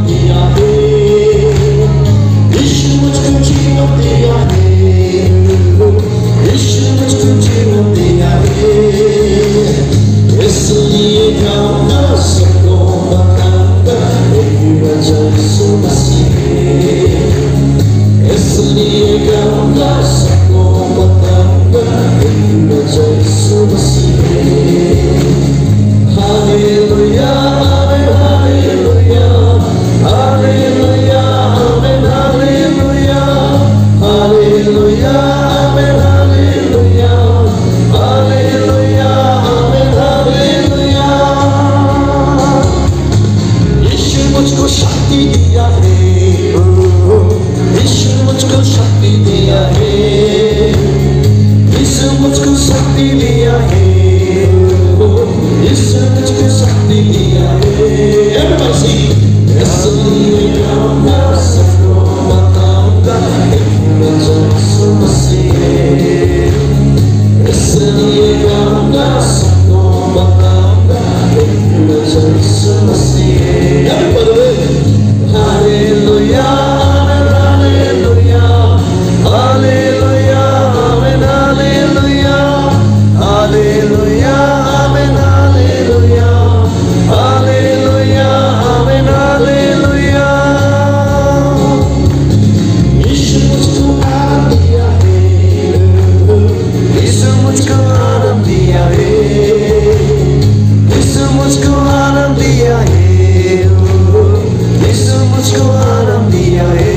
दिया है, यीशु मुझको जीवन दिया है, यीशु मुझको जीवन दिया है। इसलिए गाऊंगा सबको बताऊंगा मेरी वजह यीशु मसीह है। इसलिए गाऊंगा सबको बताऊंगा मेरी वजह यीशु मसीह है। Hallelujah amen hallelujah hallelujah amen hallelujah hallelujah amen hallelujah hallelujah amen hallelujah. Yeshu मुझको शक्ति दिया है, यीशु मुझको शक्ति दिया है, यीशु मुझको शक्ति दिया है, यीशु मुझको शक्ति दिया है। इसलिए गाऊंगा सबको बताऊंगा मेरी वजह यीशु मसीह है। इसलिए गाऊंगा सबको बताऊंगा मेरी वजह यीशु मसीह है। Hallelujah amen hallelujah hallelujah amen hallelujah hallelujah amen hallelujah hallelujah amen hallelujah. Yeshu मुझको आनंद दिया है, यीशु मुझको आनंद दिया है, यीशु मुझको आनंद दिया है, यीशु मुझको आनंद दिया है।